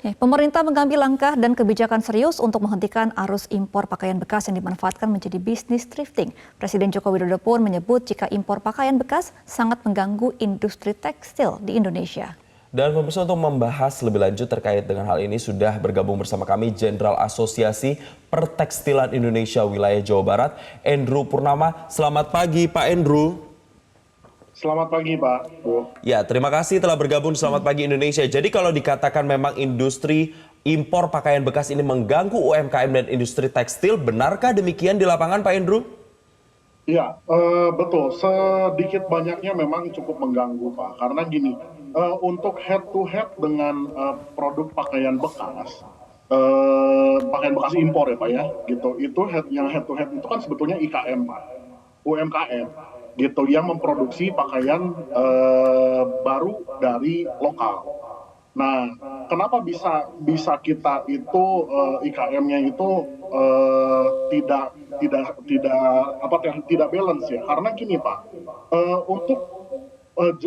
Pemerintah mengambil langkah dan kebijakan serius untuk menghentikan arus impor pakaian bekas yang dimanfaatkan menjadi bisnis thrifting. Presiden Joko Widodo pun menyebut jika impor pakaian bekas sangat mengganggu industri tekstil di Indonesia. Dan pemirsa, untuk membahas lebih lanjut terkait dengan hal ini sudah bergabung bersama kami Jenderal Asosiasi Pertekstilan Indonesia Wilayah Jawa Barat, Andrew Purnama. Selamat pagi Pak Andrew. Selamat pagi Pak. Ya, terima kasih telah bergabung Selamat Pagi Indonesia. Jadi kalau dikatakan memang industri impor pakaian bekas ini mengganggu UMKM dan industri tekstil, benarkah demikian di lapangan Pak Andrew? Ya, betul. Sedikit banyaknya memang cukup mengganggu Pak. Karena gini, untuk head to head dengan produk pakaian bekas impor ya Pak ya, gitu. Itu yang head to head itu kan sebetulnya IKM Pak, UMKM. Gitu, yang memproduksi pakaian baru dari lokal. Nah, kenapa bisa kita itu IKM-nya itu tidak balance ya? Karena gini Pak,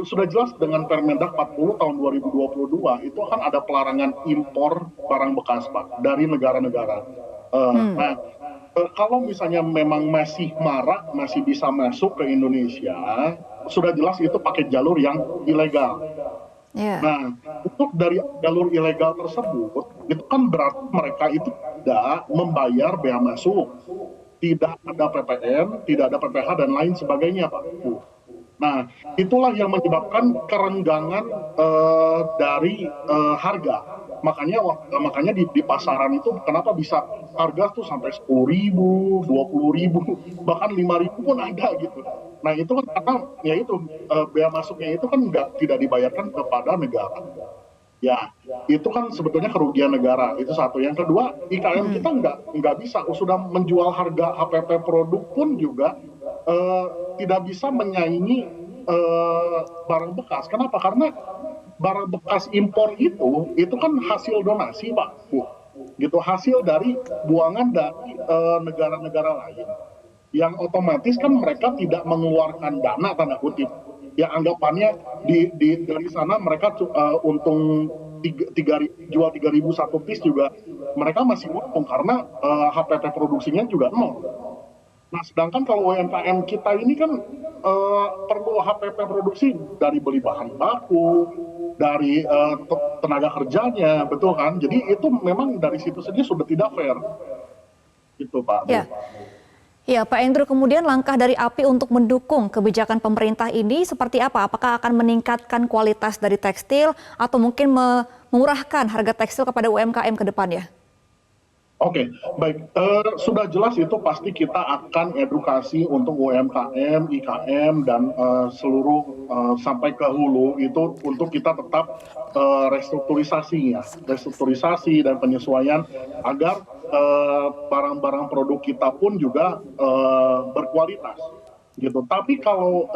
sudah jelas dengan Permendag 40 tahun 2022 itu akan ada pelarangan impor barang bekas Pak dari negara-negara. Nah, kalau misalnya memang masih marak, masih bisa masuk ke Indonesia, sudah jelas itu pakai jalur yang ilegal. Yeah. Nah, untuk dari jalur ilegal tersebut, itu kan berarti mereka itu tidak membayar bea masuk, tidak ada PPN, tidak ada PPh dan lain sebagainya, Pak. Nah, itulah yang menyebabkan kerenggangan dari harga. Makanya di pasaran itu kenapa bisa harga tuh sampai 10.000, 20.000, bahkan 5.000 pun ada gitu. Nah itu kan karena ya itu bea masuknya itu kan tidak dibayarkan kepada negara. Ya, itu kan sebetulnya kerugian negara. Itu satu. Yang kedua, IKM kita nggak bisa sudah menjual harga HPP produk pun juga tidak bisa menyaingi barang bekas. Kenapa? Karena barang bekas impor itu kan hasil donasi Pak, gitu, hasil dari buangan dari negara-negara lain, yang otomatis kan mereka tidak mengeluarkan dana tanda kutip, ya anggapannya dari sana mereka untung jual 3.000 satu piece juga mereka masih untung karena HPP produksinya juga nol. Nah, sedangkan kalau UMKM kita ini kan perlu HPP produksi dari beli bahan baku, dari tenaga kerjanya, betul kan? Jadi itu memang dari situ saja sudah tidak fair. Gitu Pak. Ya. Ya, Pak Andrew, kemudian langkah dari API untuk mendukung kebijakan pemerintah ini seperti apa? Apakah akan meningkatkan kualitas dari tekstil atau mungkin memurahkan harga tekstil kepada UMKM ke depannya? Oke, baik. Sudah jelas itu pasti kita akan edukasi untuk UMKM, IKM, dan seluruh sampai ke hulu itu untuk kita tetap restrukturisasi dan penyesuaian agar barang-barang produk kita pun juga berkualitas. Gitu. Tapi kalau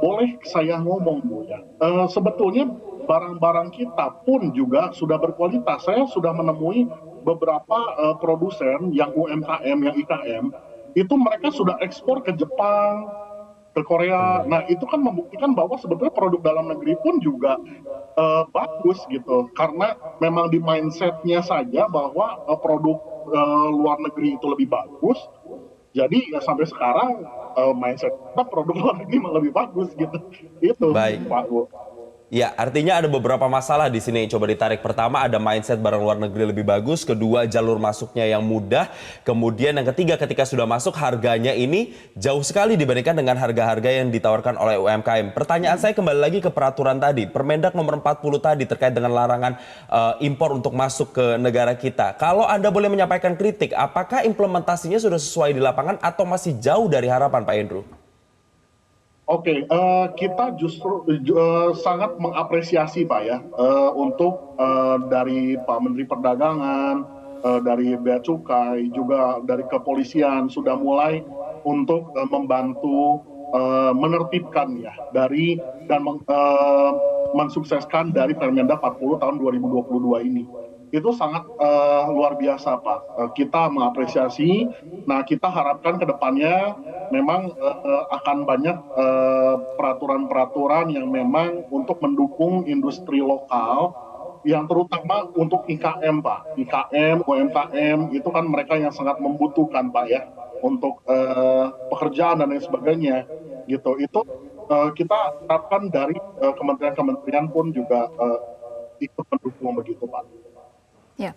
boleh saya ngomong Bu ya, sebetulnya barang-barang kita pun juga sudah berkualitas. Saya sudah menemui beberapa produsen yang UMKM, yang IKM, itu mereka sudah ekspor ke Jepang, ke Korea. Nah itu kan membuktikan bahwa sebetulnya produk dalam negeri pun juga bagus gitu. Karena memang di mindsetnya saja bahwa produk luar negeri itu lebih bagus. Jadi ya sampai sekarang mindset produk luar negeri malah lebih bagus gitu. Itu Baik. Pak Bu. Ya, artinya ada beberapa masalah di sini. Coba ditarik. Pertama, ada mindset barang luar negeri lebih bagus. Kedua, jalur masuknya yang mudah. Kemudian yang ketiga, ketika sudah masuk, harganya ini jauh sekali dibandingkan dengan harga-harga yang ditawarkan oleh UMKM. Pertanyaan saya kembali lagi ke peraturan tadi. Permendag nomor 40 tadi terkait dengan larangan impor untuk masuk ke negara kita. Kalau Anda boleh menyampaikan kritik, apakah implementasinya sudah sesuai di lapangan atau masih jauh dari harapan Pak Andrew? Oke, kita justru sangat mengapresiasi Pak ya, untuk dari Pak Menteri Perdagangan, dari Bea Cukai, juga dari kepolisian sudah mulai untuk membantu menertibkan ya dari dan mensukseskan dari Permendag 40 tahun 2022 ini. Itu sangat luar biasa Pak. Kita mengapresiasi. Nah kita harapkan ke depannya memang akan banyak peraturan-peraturan yang memang untuk mendukung industri lokal yang terutama untuk IKM Pak, IKM, UMKM itu kan mereka yang sangat membutuhkan Pak ya untuk pekerjaan dan lain sebagainya gitu. Itu kita harapkan dari kementerian-kementerian pun juga ikut mendukung begitu Pak. Ya.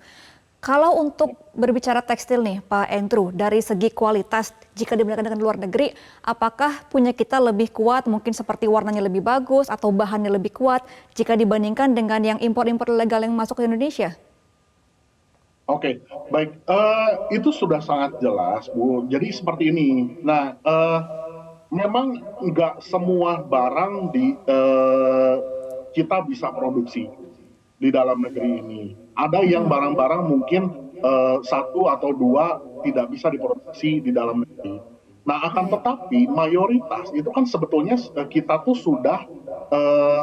Kalau untuk berbicara tekstil nih Pak Andrew, dari segi kualitas jika dibandingkan dengan luar negeri, apakah punya kita lebih kuat, mungkin seperti warnanya lebih bagus atau bahannya lebih kuat jika dibandingkan dengan yang impor-impor ilegal yang masuk ke Indonesia? Oke, baik. Itu sudah sangat jelas, Bu. Jadi seperti ini. Nah, memang nggak semua barang kita bisa produksi di dalam negeri ini. Ada yang barang-barang mungkin satu atau dua tidak bisa diproduksi di dalam negeri. Nah, akan tetapi mayoritas itu kan sebetulnya kita tuh sudah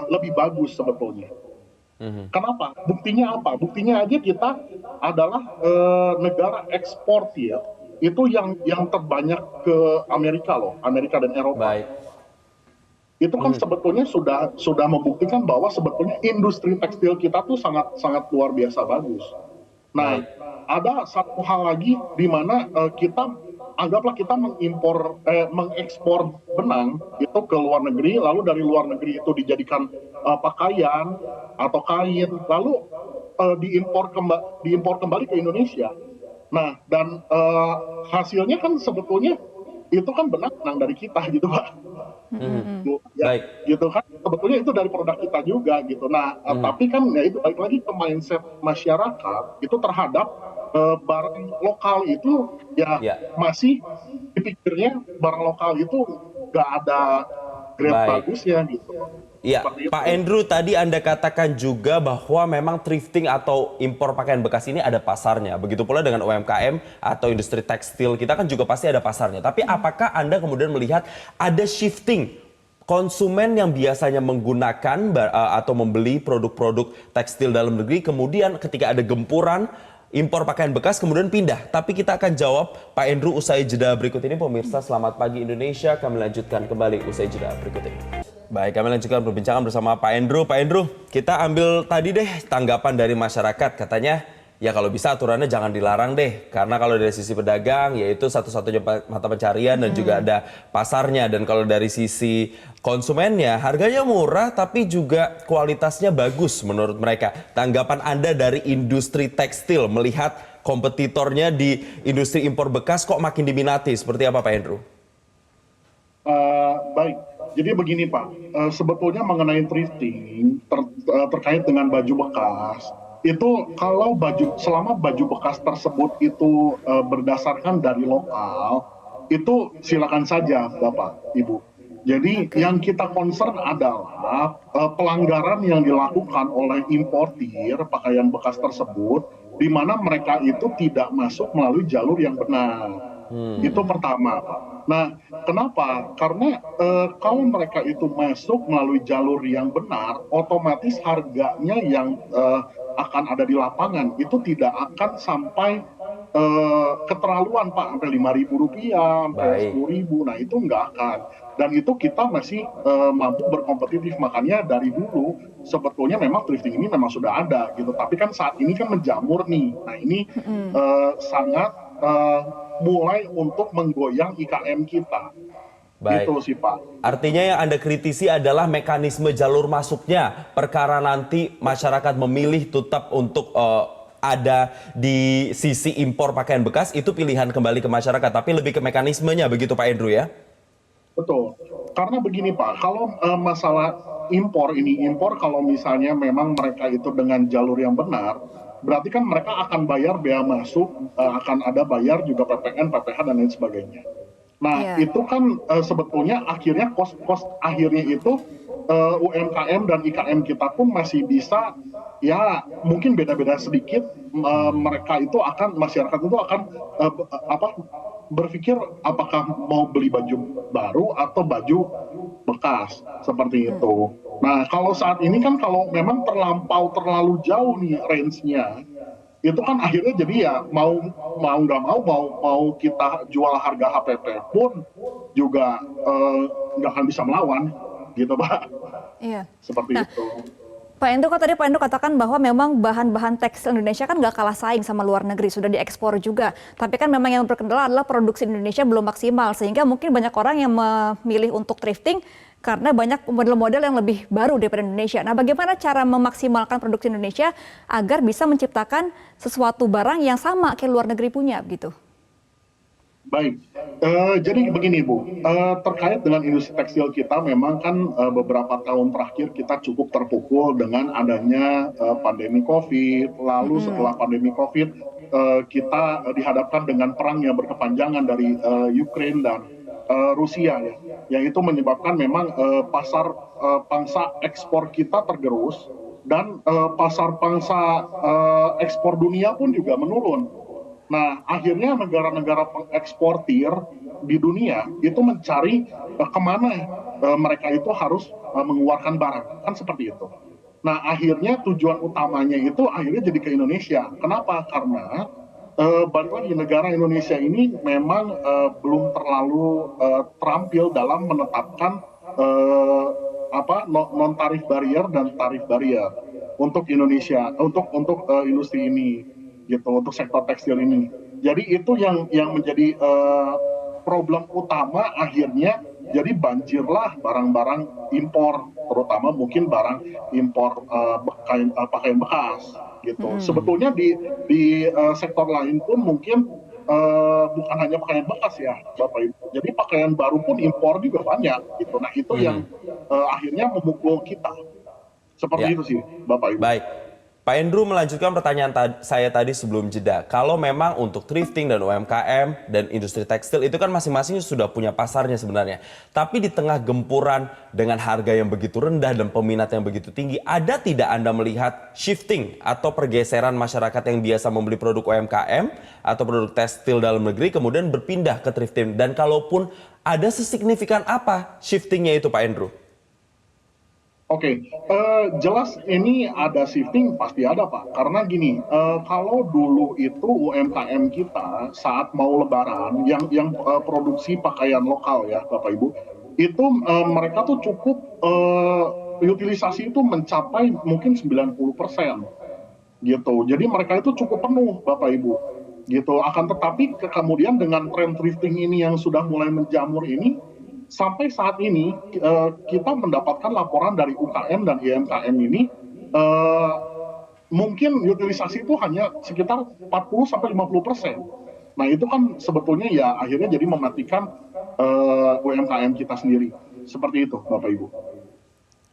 lebih bagus sebetulnya. Kenapa? Buktinya apa? Buktinya aja kita adalah negara eksportir itu yang terbanyak ke Amerika loh, Amerika dan Eropa. Baik. Itu kan sebetulnya sudah membuktikan bahwa sebetulnya industri tekstil kita tuh sangat sangat luar biasa bagus. Nah, Baik. ada satu hal lagi di mana anggaplah kita mengekspor benang itu ke luar negeri, lalu dari luar negeri itu dijadikan pakaian atau kain, lalu diimpor kembali ke Indonesia. Nah, dan hasilnya kan sebetulnya itu kan benang dari kita gitu Pak. Ya, Baik. gitu kan sebetulnya itu dari produk kita juga gitu. Nah, tapi kan ya itu balik lagi ke mindset masyarakat itu terhadap barang lokal itu ya Ya. masih dipikirnya barang lokal itu nggak ada grade Baik. bagusnya gitu. Iya, Seperti Pak itu. Andrew tadi Anda katakan juga bahwa memang thrifting atau impor pakaian bekas ini ada pasarnya. Begitu pula dengan UMKM atau industri tekstil kita kan juga pasti ada pasarnya. Tapi apakah Anda kemudian melihat ada shifting konsumen yang biasanya menggunakan atau membeli produk-produk tekstil dalam negeri kemudian ketika ada gempuran impor pakaian bekas kemudian pindah. Tapi kita akan jawab Pak Andrew usai jeda berikut ini. Pemirsa, selamat pagi Indonesia. Kami lanjutkan kembali usai jeda berikut ini. Baik, kami lanjutkan perbincangan bersama Pak Andrew. Pak Andrew, kita ambil tadi deh tanggapan dari masyarakat. Katanya, ya kalau bisa aturannya jangan dilarang deh. Karena kalau dari sisi pedagang, yaitu satu-satunya mata pencarian dan juga ada pasarnya. Dan kalau dari sisi konsumennya, harganya murah tapi juga kualitasnya bagus menurut mereka. Tanggapan Anda dari industri tekstil melihat kompetitornya di industri impor bekas kok makin diminati. Seperti apa Pak Andrew? Baik, jadi begini Pak, sebetulnya mengenai thrifting terkait dengan baju bekas, itu kalau selama baju bekas tersebut itu berdasarkan dari lokal, itu silakan saja Bapak, Ibu. Jadi yang kita concern adalah pelanggaran yang dilakukan oleh importir pakaian bekas tersebut, di mana mereka itu tidak masuk melalui jalur yang benar. Itu pertama, Pak. Nah, kenapa? Karena kalau mereka itu masuk melalui jalur yang benar, otomatis harganya yang akan ada di lapangan itu tidak akan sampai keterlaluan Pak, sampai Rp5.000, sampai Baik. Rp10.000. Nah, itu nggak akan. Dan itu kita masih mampu berkompetitif. Makanya dari dulu sebetulnya memang thrifting ini memang sudah ada gitu. Tapi kan saat ini kan menjamur nih. Nah, ini sangat mulai untuk menggoyang IKM kita. Baik. Gitu sih Pak. Artinya yang Anda kritisi adalah mekanisme jalur masuknya. Perkara nanti masyarakat memilih tetap untuk ada di sisi impor pakaian bekas, itu pilihan kembali ke masyarakat. Tapi lebih ke mekanismenya, begitu Pak Andrew ya? Betul. Karena begini Pak, kalau masalah impor kalau misalnya memang mereka itu dengan jalur yang benar, berarti kan mereka akan bayar bea masuk, akan ada bayar juga PPN, PPH dan lain sebagainya. Nah, Iya. itu kan sebetulnya akhirnya kos akhirnya itu UMKM dan IKM kita pun masih bisa ya mungkin beda-beda sedikit, mereka itu akan masyarakat itu akan berpikir apakah mau beli baju baru atau baju bekas seperti itu. Nah, kalau saat ini kan kalau memang terlalu jauh nih range-nya, itu kan akhirnya jadi ya mau nggak mau kita jual harga HPP pun juga nggak akan bisa melawan gitu Pak. Iya. Seperti Nah, itu. Pak Endro, kan tadi Pak Endro katakan bahwa memang bahan-bahan tekstil Indonesia kan nggak kalah saing sama luar negeri, sudah diekspor juga. Tapi kan memang yang berkendala adalah produksi Indonesia belum maksimal, sehingga mungkin banyak orang yang memilih untuk thrifting karena banyak model-model yang lebih baru daripada Indonesia. Nah, bagaimana cara memaksimalkan produksi Indonesia agar bisa menciptakan sesuatu barang yang sama kayak luar negeri punya, gitu? Baik, jadi begini Bu, terkait dengan industri tekstil kita memang kan beberapa tahun terakhir kita cukup terpukul dengan adanya pandemi COVID, lalu setelah pandemi COVID kita dihadapkan dengan perang yang berkepanjangan dari Ukraine dan Rusia ya, yang itu menyebabkan memang pasar pangsa ekspor kita tergerus dan pasar pangsa ekspor dunia pun juga menurun. Nah, akhirnya negara-negara pengeksportir di dunia itu mencari kemana mereka itu harus mengeluarkan barang, kan seperti itu. Nah, akhirnya tujuan utamanya itu akhirnya jadi ke Indonesia. Kenapa? Karena balik lagi negara Indonesia ini memang belum terlalu terampil dalam menetapkan non tarif barrier dan tarif barrier untuk Indonesia, untuk industri ini gitu, untuk sektor tekstil ini. Jadi itu yang menjadi problem utama akhirnya, jadi banjirlah barang-barang impor, terutama mungkin barang impor pakaian bekas gitu. Sebetulnya di sektor lain pun mungkin bukan hanya pakaian bekas ya Bapak Ibu. Jadi pakaian baru pun impor juga banyak gitu. Nah, itu yang akhirnya memukul kita. Seperti itu sih Bapak Ibu. Baik. Pak Endro melanjutkan pertanyaan saya tadi sebelum jeda. Kalau memang untuk thrifting dan UMKM dan industri tekstil itu kan masing-masing sudah punya pasarnya sebenarnya. Tapi di tengah gempuran dengan harga yang begitu rendah dan peminat yang begitu tinggi, ada tidak Anda melihat shifting atau pergeseran masyarakat yang biasa membeli produk UMKM atau produk tekstil dalam negeri kemudian berpindah ke thrifting? Dan kalaupun ada, sesignifikan apa shiftingnya itu Pak Endro? Oke, jelas ini ada shifting, pasti ada Pak. Karena gini, kalau dulu itu UMKM kita saat mau Lebaran, yang produksi pakaian lokal ya Bapak Ibu, itu mereka tuh cukup utilisasi itu mencapai mungkin 90% gitu. Jadi mereka itu cukup penuh Bapak Ibu gitu. Akan tetapi kemudian dengan tren thrifting ini yang sudah mulai menjamur ini, sampai saat ini kita mendapatkan laporan dari UKM dan UMKM ini mungkin utilisasi itu hanya sekitar 40-50%. Nah, itu kan sebetulnya ya akhirnya jadi mematikan UMKM kita sendiri. Seperti itu Bapak Ibu.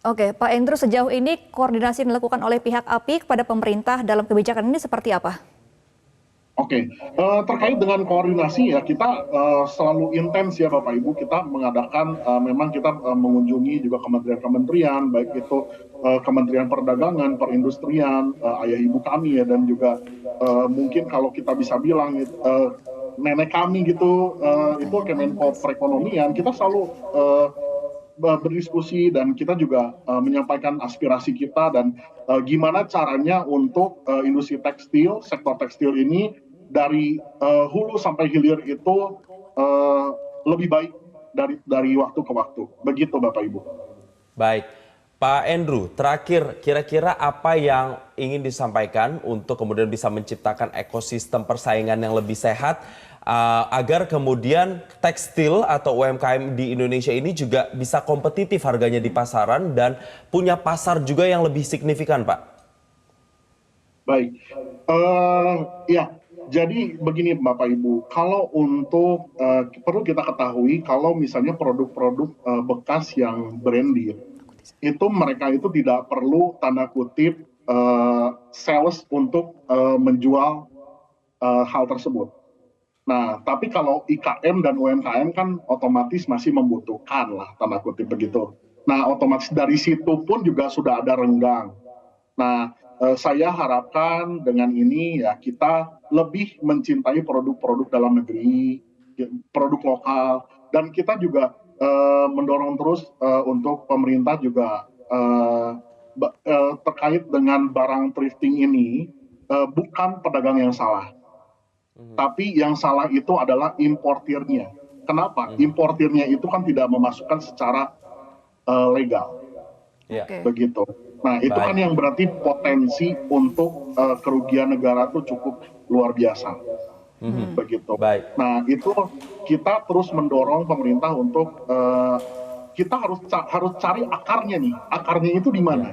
Oke, Pak Endro, sejauh ini koordinasi yang dilakukan oleh pihak API kepada pemerintah dalam kebijakan ini seperti apa? Oke, terkait dengan koordinasi ya kita selalu intens ya Bapak Ibu, kita mengadakan memang kita mengunjungi juga kementerian-kementerian, baik itu Kementerian Perdagangan, Perindustrian, ayah ibu kami ya, dan juga mungkin kalau kita bisa bilang nenek kami gitu, itu Kemenko Perekonomian, kita selalu berdiskusi dan kita juga menyampaikan aspirasi kita dan gimana caranya untuk industri tekstil, sektor tekstil ini dari hulu sampai hilir itu lebih baik dari waktu ke waktu. Begitu Bapak Ibu. Baik. Pak Endro, terakhir kira-kira apa yang ingin disampaikan untuk kemudian bisa menciptakan ekosistem persaingan yang lebih sehat agar kemudian tekstil atau UMKM di Indonesia ini juga bisa kompetitif harganya di pasaran dan punya pasar juga yang lebih signifikan, Pak? Baik, ya. Jadi begini Bapak Ibu, kalau untuk perlu kita ketahui kalau misalnya produk-produk bekas yang branded, itu mereka itu tidak perlu tanda kutip sales untuk menjual hal tersebut. Nah, tapi kalau IKM dan UMKM kan otomatis masih membutuhkan lah tanda kutip begitu. Nah, otomatis dari situ pun juga sudah ada renggang. Nah, saya harapkan dengan ini ya kita lebih mencintai produk-produk dalam negeri, produk lokal, dan kita juga mendorong terus untuk pemerintah juga terkait dengan barang thrifting ini, bukan pedagang yang salah. Tapi yang salah itu adalah importirnya. Kenapa? Importirnya itu kan tidak memasukkan secara legal. Ya. Oke. Begitu. Nah, itu Baik. kan yang berarti potensi untuk kerugian negara tuh cukup luar biasa. Begitu. Baik. Nah, itu kita terus mendorong pemerintah untuk kita harus cari akarnya nih. Akarnya itu di Ya. mana?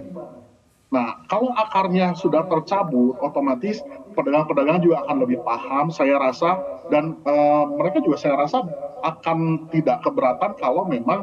Nah, kalau akarnya sudah tercabut, otomatis pedagang-pedagang juga akan lebih paham, saya rasa, dan mereka juga saya rasa akan tidak keberatan kalau memang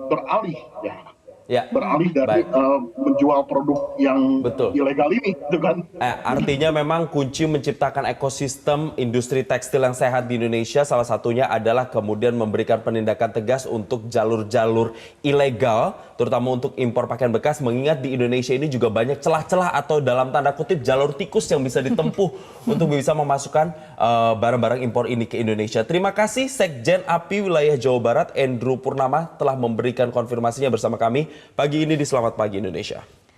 beralih ya, Ya. beralih dari Baik. menjual produk yang Betul. ilegal ini, gitu kan? Artinya memang kunci menciptakan ekosistem industri tekstil yang sehat di Indonesia salah satunya adalah kemudian memberikan penindakan tegas untuk jalur-jalur ilegal, terutama untuk impor pakaian bekas, mengingat di Indonesia ini juga banyak celah-celah atau dalam tanda kutip jalur tikus yang bisa ditempuh untuk bisa memasukkan barang-barang impor ini ke Indonesia. Terima kasih Sekjen API Wilayah Jawa Barat Andrew Purnama telah memberikan konfirmasinya bersama kami pagi ini di Selamat Pagi Indonesia.